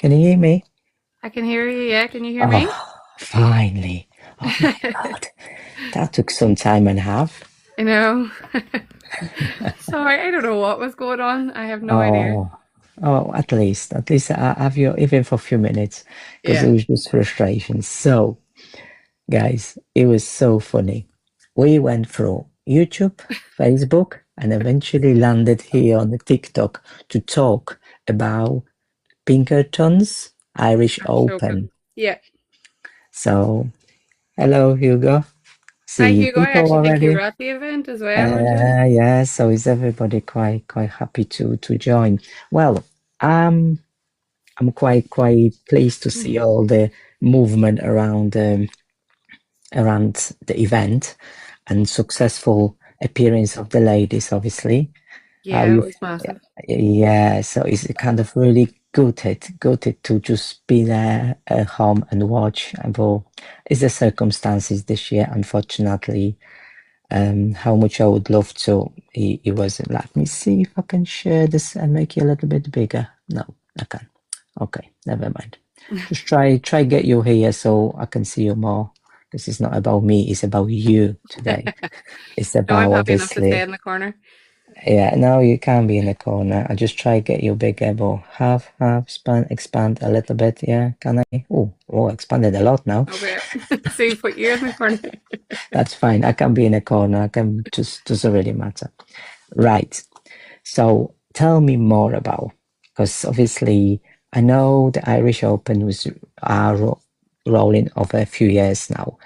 Can you hear me? I can hear you. Yeah, can you hear me? Oh, finally. Oh my God. That took some time and a half. I know. Sorry, I don't know what was going on. I have no idea. Oh, oh, at least I have you even for a few minutes because it Yeah. was just frustration. So, guys, it was so funny. We went through YouTube, Facebook, and eventually landed here on the TikTok to talk about Pinkertons Irish Irish Open. Open. Yeah. So, hello, Hugo. Hi, See Hugo. I people actually think you were already. at the event as well, weren't you? Yeah, so is everybody quite happy to join? Well, um, I'm quite pleased to see all the movement around the event and successful appearance of the ladies, obviously. How Yeah, it you? was massive. Yeah, so it's kind of really gutted to just be there at home and watch. But it's the circumstances this year, unfortunately. How much I would love to. He wasn't. Let me see if I can share this and make it a little bit bigger. No, I can't. Okay, never mind. Just try get you here so I can see you more. This is not about me, it's about you today. It's No, I'm about happy enough to stay obviously, in the corner. yeah, no, you can be in the corner. I just try get you bigger, but half, expand a little bit, yeah, can I? Oh, expanded a lot now. Okay. So you put you in the corner. That's fine. I can be in a corner. I can just doesn't really matter. Right. So tell me more about, because obviously I know the Irish Open was rolling over a few years now,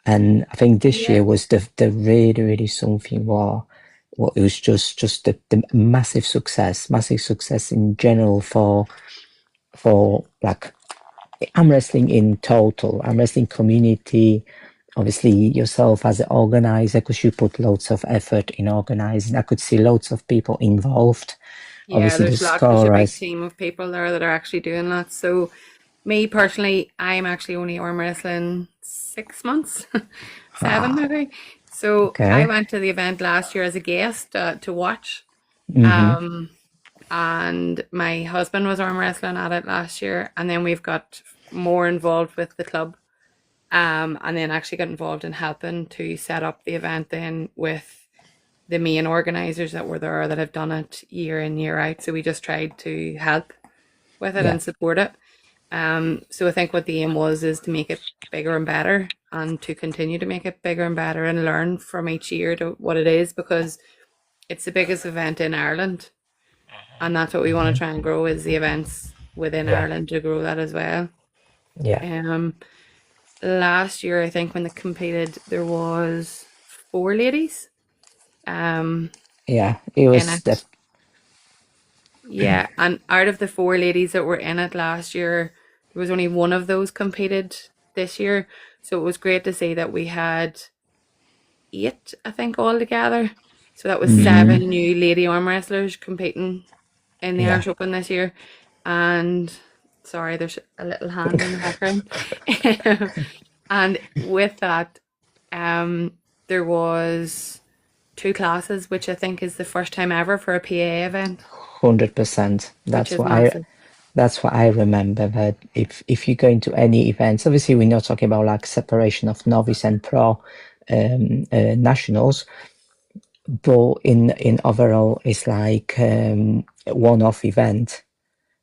and I think this Yeah. year was the really something what it was just the massive success in general for like arm wrestling in total, arm wrestling community. Obviously, yourself as an organizer, because you put loads of effort in organizing. I could see loads of people involved. Yeah, Obviously, the there's lots, there's a big scorers. team of people there that are actually doing that. So me personally, I'm actually only arm wrestling 6 months, seven Wow. maybe. So I Okay. went to the event last year as a guest to watch. Mm-hmm. Um, and my husband was arm wrestling at it last year, and then we've got more involved with the club. And then actually got involved in helping to set up the event then with the main organizers that were there that have done it year in, year out. So we just tried to help with it Yeah. and support it. So I think what the aim was is to make it bigger and better and to continue to make it bigger and better and learn from each year to what it is because it's the biggest event in Ireland and that's what we want to Hmm. try and grow is the events within Yeah. Ireland to grow that as well. Yeah. Um, Last year I think when they competed there was four ladies um Yeah. It in was the it. Yeah, and out of the four ladies that were in it last year, there was only one of those competed this year. So it was great to see that we had eight, I think, all together. So that was hmm seven new lady arm wrestlers competing in the Yeah. Irish Open this year. And sorry, there's a little hand in the background. And with that, um, there was two classes, which I think is the first time ever for a PA event, 100%. which is massive. That's what I remember. That if you go into any events, obviously we're not talking about like separation of novice and pro nationals, but in overall, it's like one-off event,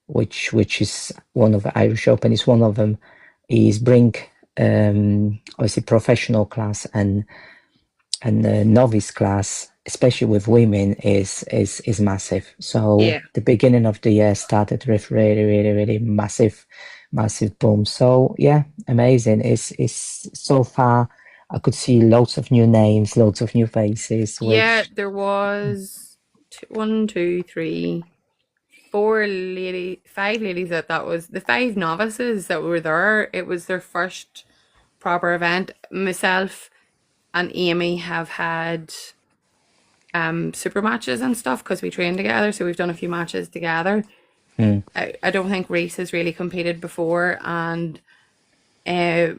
which is one of the Irish Open is one of them. Is bring obviously professional class and the novice class, especially with women, is massive. So Yeah. the beginning of the year started with really massive boom. So yeah, amazing. It's so far. I could see loads of new names, loads of new faces, Yeah, which there was one, two, three, five ladies that was the five novices that were there. It was their first proper event. Myself and Amy have had super matches and stuff because we train together, so we've done a few matches together. mm, I don't think Reese has really competed before, and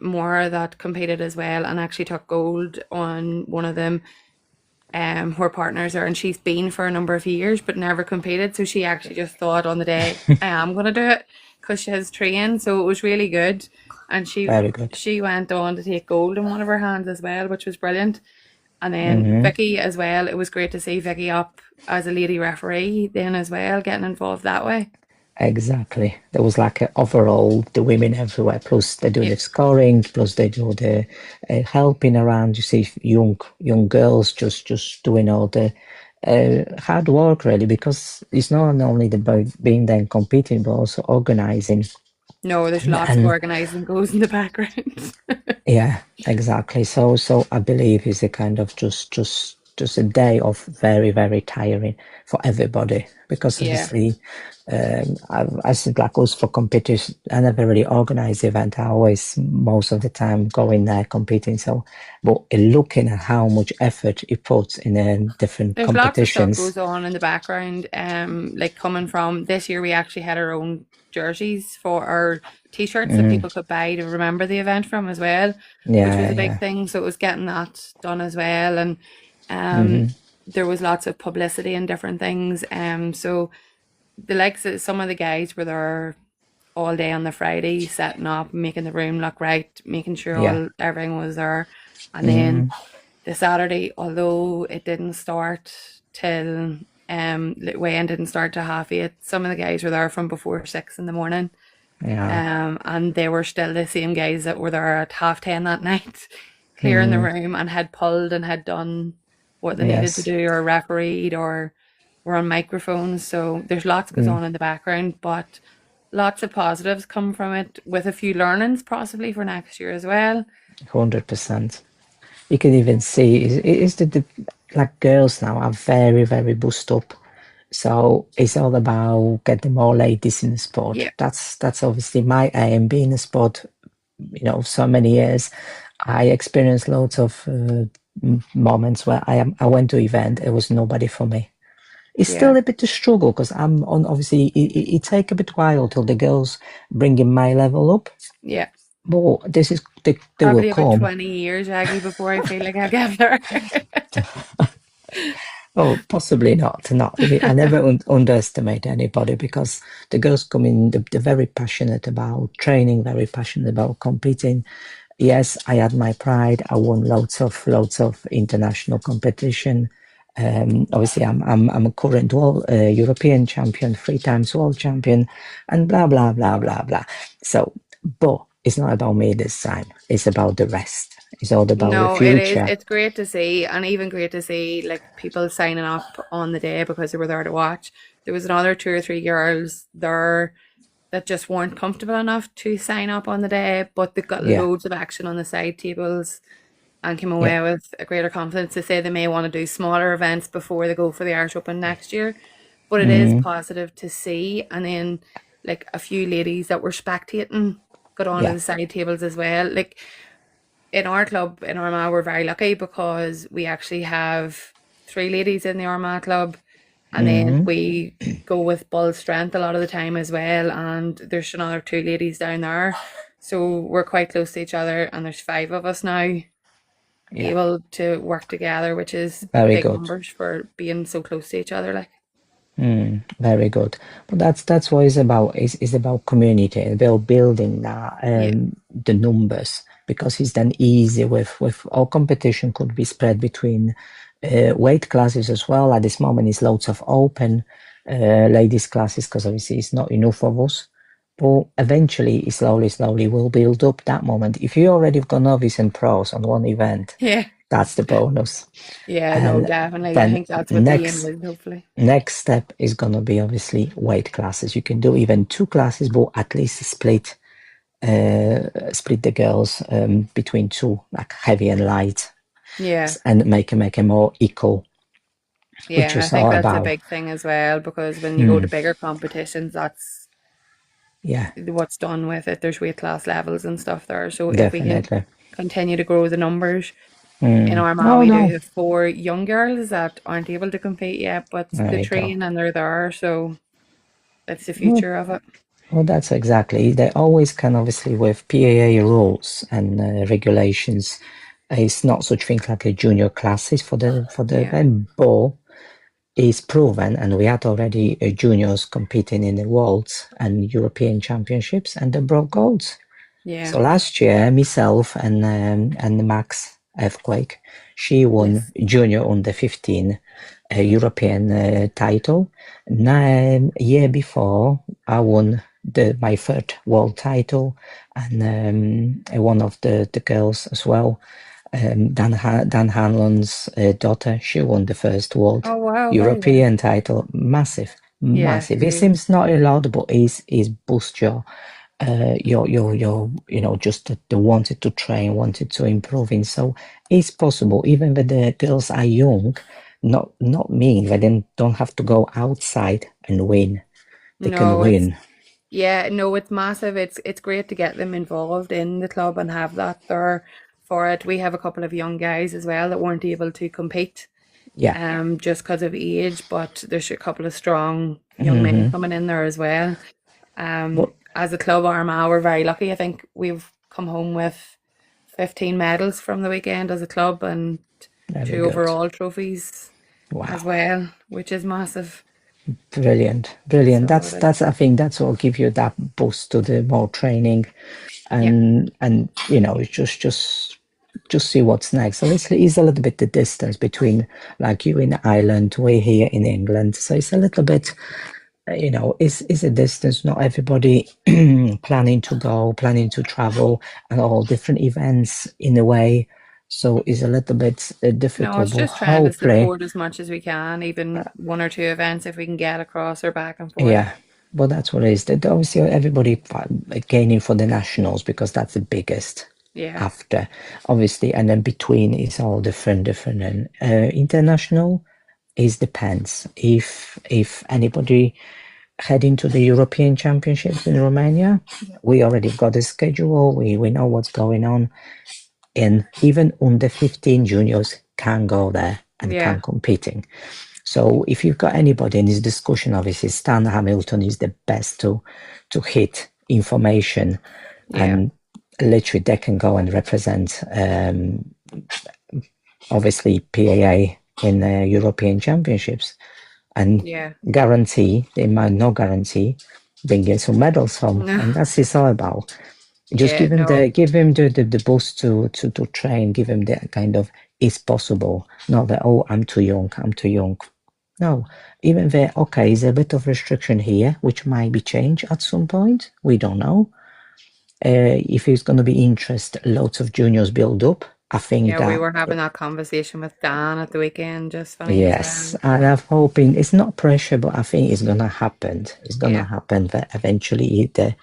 Maura that competed as well and actually took gold on one of them her partners are and she's been for a number of years but never competed so she actually just thought on the day I am going to do it because she has trained, so it was really good. And Very good. she went on to take gold in one of her hands as well, which was brilliant. And then Hmm. Vicky as well. It was great to see Vicky up as a lady referee then as well, getting involved that way. Exactly. There was like a overall the women everywhere. Plus they do Yeah. the scoring. Plus they do the helping around. You see young girls just doing all the hard work really, because it's not only about being there and competing, but also organizing. No, there's lots of And organising goes in the background. yeah, exactly. So I believe it's a kind of just a day of very tiring for everybody, because Yeah. obviously I think like us for competition, I never really organize the event. I always most of the time go in there competing. So, but looking at how much effort it puts in different There's lots of stuff competitions, goes on in the background. Like coming from this year, we actually had our own jerseys for our t-shirts that mm, people could buy to remember the event from as well, which was yeah, a big yeah, thing. So it was getting that done as well, and um, hmm, there was lots of publicity and different things. So the likes of some of the guys were there all day on the Friday, setting up, making the room look right, making sure yeah, everything was there, and then mm, the Saturday, although it didn't start till weigh-in didn't start till 8:30. Some of the guys were there from before 6 in the morning. yeah, And they were still the same guys that were there at 10:30 that night, clearing the mm, room and had pulled and had done what they needed to yes, do or refereed or were on microphones. So there's lots goes mm, on in the background, but lots of positives come from it with a few learnings possibly for next year as well. 100%. You can even see is the like girls now are very boost up. So it's all about getting more ladies in the sport. Yeah. That's obviously my aim. Being a sport, so many years, I experienced loads of moments where I went to event. It was nobody for me. It's Yeah. still a bit of struggle because I'm on. Obviously, it take a bit while till the girls bring in my level up. Yeah. But this is they will Probably about come. 20 years, Aggie, before I feel like I get there. Oh, possibly not. Not. I never underestimate anybody, because the girls come in, they're very passionate about training, very passionate about competing. Yes, I had my pride. I won loads of international competition. Obviously, I'm a current world European champion, 3 times world champion, and blah blah blah blah blah. So, but it's not about me this time. It's about the rest. It's all about the No, it is. future. It's great to see, and even great to see like people signing up on the day because they were there to watch. There was another two or three girls there that just weren't comfortable enough to sign up on the day, but they got Yeah, loads of action on the side tables and came yeah. away with a greater confidence to say they may want to do smaller events before they go for the Irish Open next year. But it is Mm, positive to see, and then like a few ladies that were spectating got onto yeah. the side tables as well. Like in our club in Armagh, we're very lucky because we actually have three ladies in the Armagh club, and then Mm, we go with Bull Strength a lot of the time as well. And there's another two ladies down there, so we're quite close to each other. And there's five of us now yeah. able to work together, which is Very big good. numbers for being so close to each other. Like, Very good. But that's what it's about. It's about community, about building that yeah, the numbers, because it's then easy with all competition could be spread between weight classes as well. At this moment, it's loads of open ladies classes, because obviously it's not enough of us. But eventually, slowly will build up that moment. If you already have got novice and pros on one event, yeah, that's the bonus. yeah. No, And definitely. I then think that's what the aim next is. Hopefully, Next step is going to be obviously weight classes. You can do even 2 classes, but at least split the girls between two, like heavy and light, yeah. and make it more equal, which Yeah, I is think all that's a about. big thing as well because when you go to Mm, bigger competitions, that's yeah, what's done with it. There's weight class levels and stuff there. So if we can definitely. continue to grow the numbers in Armagh, No, we do no, have four young girls that aren't able to compete yet, but there they you go. train and they're there. So that's the Well, future of it. well, that's exactly. They always can, obviously, with PAA rules and regulations. It's not such thing like a junior classes for the Yeah. event, but is proven, and we had already juniors competing in the Worlds and European Championships, and they broke golds. Yeah. So last year, myself and Max Earthquake, she won Yes. junior under 15 European title. Year before, I won my third world title, and one of the girls as well. Dan Hanlon's daughter, she won the first world Oh wow, very good. European title. Massive, Yeah, massive. It huge. seems not a lot, but is boost just the wanted to train, wanted to improving. So it's possible, even when the girls are young, not mean they don't have to go outside and win. They can No, it's win. yeah, no, it's massive. It's great to get them involved in the club and have that there for it. We have a couple of young guys as well that weren't able to compete Yeah. just because of age, but there's a couple of strong young men Hmm. coming in there as well. But As a club Armagh, we're very lucky. I think we've come home with 15 medals from the weekend as a club and very two good. overall trophies as Wow. well, which is massive. Brilliant. Brilliant. So it That's is. I think that's what give you that boost to the more training Yeah. and it's just see what's next. So it's a little bit the distance between like you in Ireland, we're here in England. So it's a little bit, it's a distance. Not everybody planning to go, planning to travel, and all different events in a way. So it's a little bit No, difficult, it's but just trying to hopefully, support as much as we can, even one or two events if we can get across or back and forth. yeah. But that's what it is. That obviously everybody gaining for the nationals because that's the biggest Yeah. after, obviously, and then between it's all different. And international is depends. If anybody heading to the European Championships in Romania, we already got a schedule. We know what's going on, and even under 15 juniors can go there and Yeah. can competing. So if you've got anybody in this discussion, obviously Stan Hamilton is the best to hit information, Yeah. and literally they can go and represent obviously PAA in the European Championships and Yeah. guarantee they might not guarantee bringing some medals home, No. and that's it's all about. Just Yeah, no. give him the boost to train, give him the kind of it's possible, not that oh I'm too young. No, even there, okay, there's a bit of restriction here, which might be changed at some point. We don't know. If it's going to be interest, lots of juniors build up. I think Yeah, we that were having that conversation with Dan at the weekend, just funny as yes, well. and I'm hoping it's not pressure, but I think it's gonna happen. It's gonna Yeah. happen that eventually the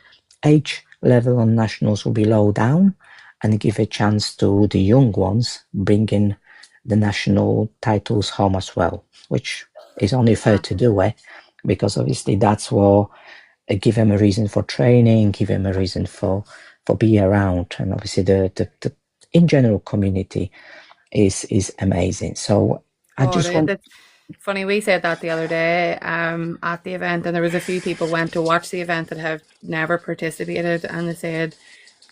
age level on nationals will be low down and give a chance to the young ones bringing the national titles home as well, which is only fair to do it because obviously that's what give them a reason for training, give them a reason for be around, and obviously the in general community is amazing. So I Oh, just want it's funny. We said that the other day at the event, and there was a few people went to watch the event that have never participated, and they said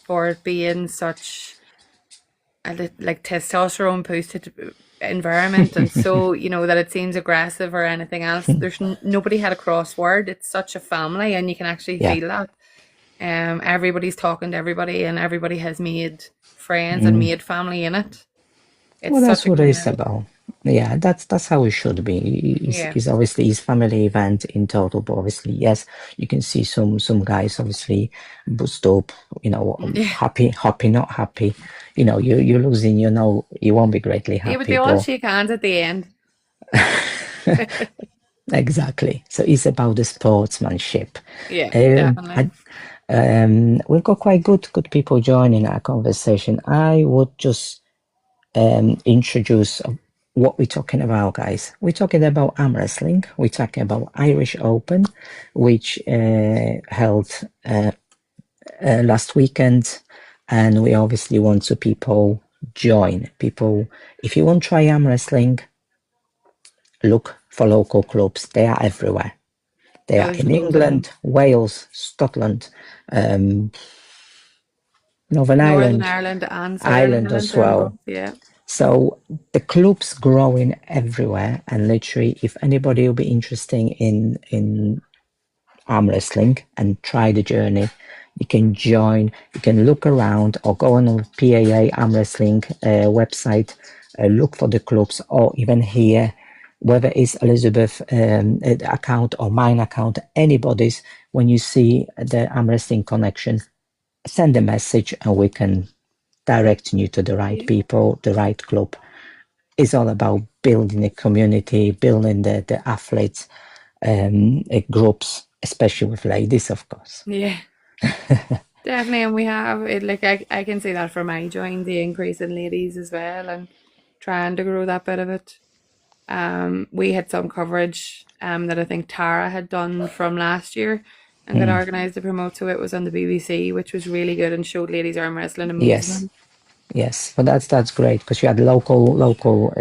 for it being such like testosterone boosted environment and so that it seems aggressive or anything else, there's nobody had a crossword. It's such a family and you can actually yeah. feel that everybody's talking to everybody and everybody has made friends and Mm. made family in it. It's Well, that's such a what it's community. about. Yeah, that's how it should be. Yeah. It's obviously his family event in total, but obviously, yes, you can see some guys obviously boost up, Yeah. happy, not happy. You're losing, you won't be greatly Yeah, but happy, they all but shake hands at the end. exactly. So it's about the sportsmanship. Yeah, Um, definitely. I, we've got quite good people joining our conversation. I would just introduce what we're talking about, guys. We're talking about arm wrestling. We're talking about Irish Open, which held last weekend, and we obviously want to people join. People, if you want to try arm wrestling, look for local clubs. They are everywhere. They No, are there's in loads of them. England, Wales, Scotland, um, Northern Northern Ireland, Ireland and Southern Ireland Ireland as are well. involved. Yeah. So the club's growing everywhere, and literally, if anybody will be interested in arm wrestling and try the journey, you can join. You can look around or go on a PAA arm wrestling website, look for the clubs, or even here, whether it's Elizabeth account or mine account, anybody's. When you see the arm wrestling connection, send a message, and we can direct you to the right people, the right club. It's all about building a community, building the athletes groups, especially with ladies, of course. Yeah, definitely. And we have it, like, I can see that for my join, the increase in ladies as well, and trying to grow that bit of it. We had some coverage that I think Tara had done from last year and got organised to promote. So it was on the BBC, which was really good and showed ladies arm wrestling Yes, amazing. yes, but that's great because you had local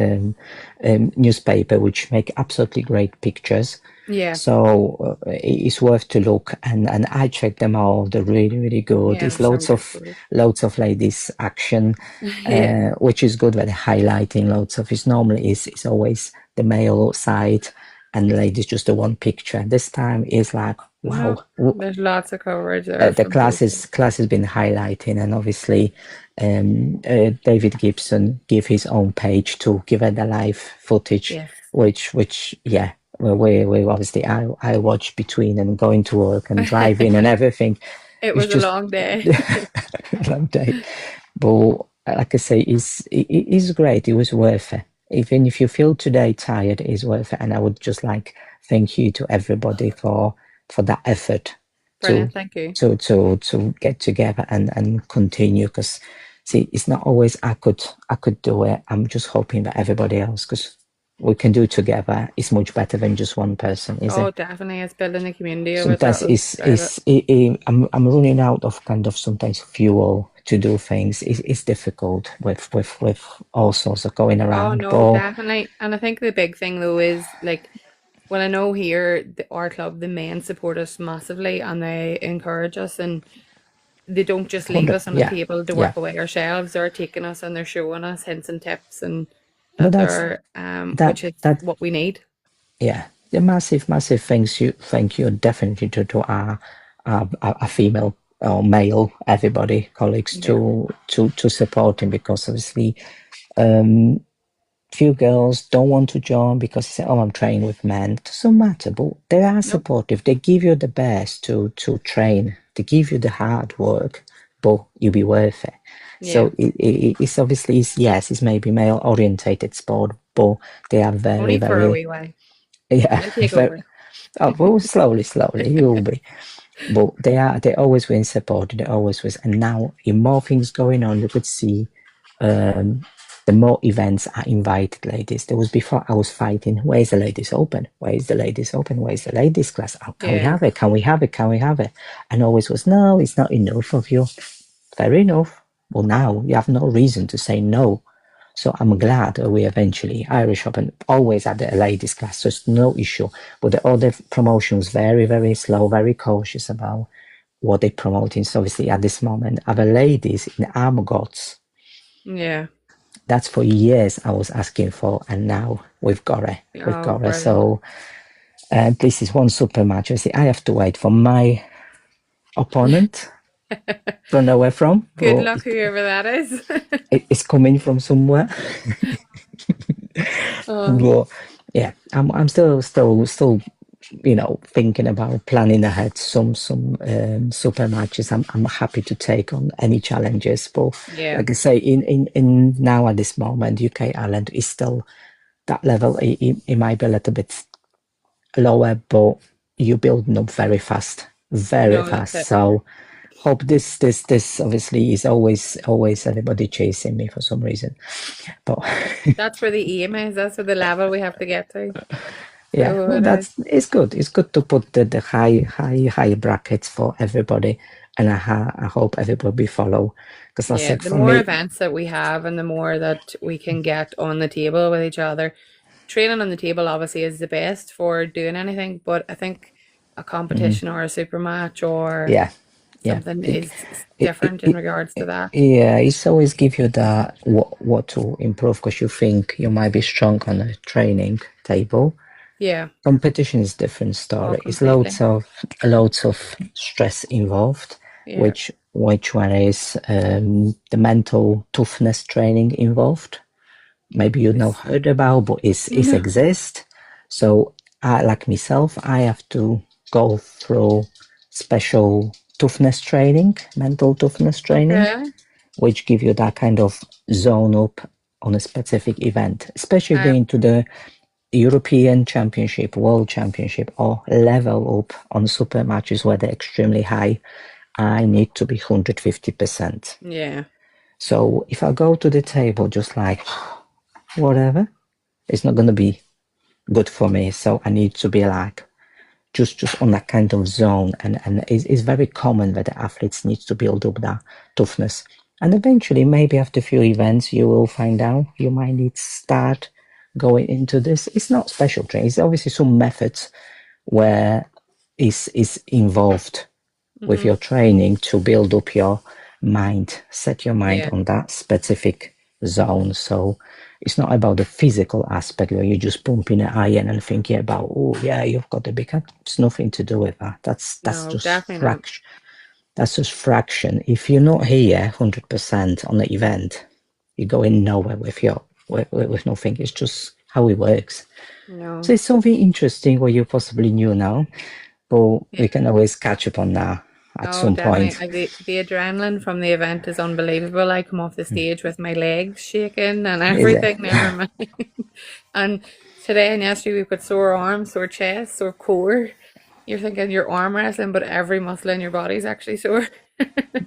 newspaper which make absolutely great pictures. Yeah, So it's worth to look, and I check them all. They're really good. yeah, There's they're so good photos. loads of ladies action, Yeah, which is good. When they're highlighting loads of it. Normally is always the male side, and ladies just the one picture. This time is like no, wow, there's lots of coverage there the from both sides. class has been highlighting, and obviously David Gibson give his own page to give it the live footage, Yes. which yeah, we obviously I watch between and going to work and driving and everything. It It's was a just long day. a long day, but like I say, it's great. It was worth it. Even if you feel today tired, it's worth it. And I would just like thank you to everybody for that effort to Brilliant, thank you. to get together and continue. Because see, it's not always I could do it. I'm just hoping that everybody else, because we can do it together. It's much better than just one person, is Oh, it? definitely. It's building the community of it Sometimes that'll drive it. I'm running out of kind of sometimes fuel to do things. It's difficult with all sorts of going Oh around, no, but definitely. And I think the big thing though is like, well, I know here our club, the men support us massively and they encourage us, and they don't just leave 100, us on a yeah, table to yeah. work away ourselves. They're taking us and they're showing us hints and tips, and But that they're which is that what we need. yeah, the massive thank you definitely to our female or male everybody colleagues Yeah. to support him, because obviously few girls don't want to join because they say, "Oh, I'm training with men." It doesn't matter, but they are Nope. supportive. They give you the best to train. They give you the hard work, but you'll be worth it. Yeah. So it's obviously yes, it's maybe male orientated sport, but they are Only for a very wee while. yeah It'll take very. over. Oh, well, slowly you will be. But they always win support. They always win. And now, in more things going on, you could see the more events are invited ladies. There was before I was fighting, where's the ladies open? Where's the ladies open? Where's the ladies class? Oh, can we Yeah. have it? Can we have it? Can we have it? And always was, no, it's not enough of you. Fair enough. Well, now you have no reason to say no. So I'm glad that we eventually, Irish Open always had a ladies class, so it's no issue. But the other promotions very slow, very cautious about what they're promoting. So obviously at this moment, our ladies in Armagh, Yeah. that's for years I was asking for, and now we've got it. We've Oh, got it. brilliant. So this is one super match. I see I have to wait for my opponent. Don't know where from, Good but luck, whoever that is. it's coming from somewhere. Oh, But yeah, I'm still thinking about planning ahead some super matches. I'm happy to take on any challenges, but yeah. like I say, in now at this moment, UK Ireland is still that level. It might be a little bit lower, but you're building up very No, that's fast. it. So hope this obviously is always everybody chasing me for some reason, but That's where the aim is. That's where the level we have to get to. yeah, So well, it is. that's it's good. It's good to put the high brackets for everybody, and I hope everybody follow. Because I Yeah, said the for more me, events that we have and the more that we can get on the table with each other. Training on the table obviously is the best for doing anything, but I think a competition or a super match or yeah, Yeah. something It, is it, it, different in it, regards to that. yeah, it's always give you that what to improve because you think you might be strong on a training table. Yeah. Competition is different Oh, story. It's completely. loads of stress involved, Yeah. which one is the mental toughness training involved. Maybe you know It's, heard about, but it's no. exist. So I like myself, I have to go through special toughness training, mental toughness training, Okay. which give you that kind of zone up on a specific event, especially I, going to the European Championship, World Championship, or level up on super matches where they're extremely high. I need to be 150%. yeah. So if I go to the table just like whatever, it's not going to be good for me. So I need to be like just on that kind of zone. And it's very common that the athletes need to build up that toughness. And eventually, maybe after a few events, you will find out you might need to start going into this. It's not special training. It's obviously some methods where is involved with Hmm. your training to build up your mind, set your mind Yeah. on that specific zone. So it's not about the physical aspect where you just pumping an iron and thinking about, oh yeah, you've got the big hand. It's nothing to do with that. That's No, just definitely not. fraction. That's just fraction. If you're not here 100% on the event, you're going nowhere with nothing. It's just how it works. So No. it's something interesting what you possibly knew now, but Yeah. we can always catch up on that at Oh, some definitely. point. The adrenaline from the event is unbelievable. I come off the stage with my legs shaking and Is it? everything, never mind. And today and yesterday we've got sore arms, sore chest, sore core. You're thinking you're arm wrestling, but every muscle in your body's actually sore.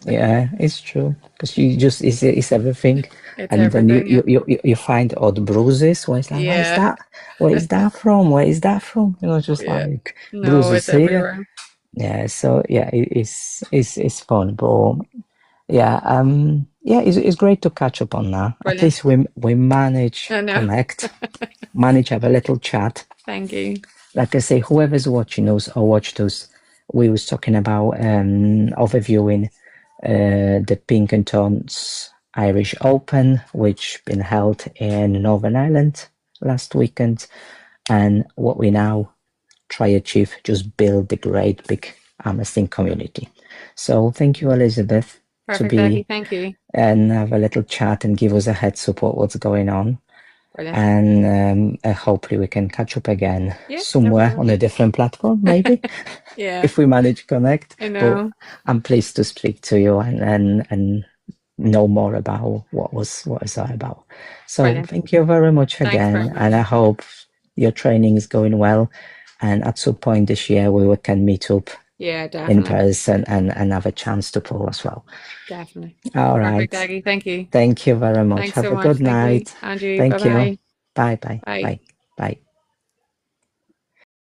Yeah, it's true. Because you just it's everything, It's and then everything, yeah. you find odd bruises. Where it's like, what is Yeah, that? Where is that from? Where is that from? Just yeah. like No, it's bruises here. everywhere. Yeah, so yeah, it's fun, but yeah, yeah, it's great to catch up on that. At Brilliant. least we manage I know. connect, manage have a little chat. Thank you. Like I say, whoever's watching us or watched us, we was talking about overviewing the Pinkertons Irish Open, which been held in Northern Ireland last weekend, and what we now try achieve, just build the great big Armwrestling community. So thank you, Elizabeth, to Perfect, Aggie. be Thank you. and have a little chat and give us a heads up what's going on. Brilliant. And hopefully we can catch up again Yeah, no somewhere on problem. a different platform, maybe Yeah, if we manage to connect. I But know. I'm pleased to speak to you and know more about what is that about. So Brilliant. thank you very much Thanks very again, and I much. hope your training is going well. And at some point this year, we can meet up Yeah, in definitely. person and have a chance to pull as well. Definitely. All Perfect, right. Aggie. Thank you. Thank you very much. Thanks Have so a much. good Thank you. night. Andrew, Thank you. bye-bye. Bye bye. Bye. Bye. Bye.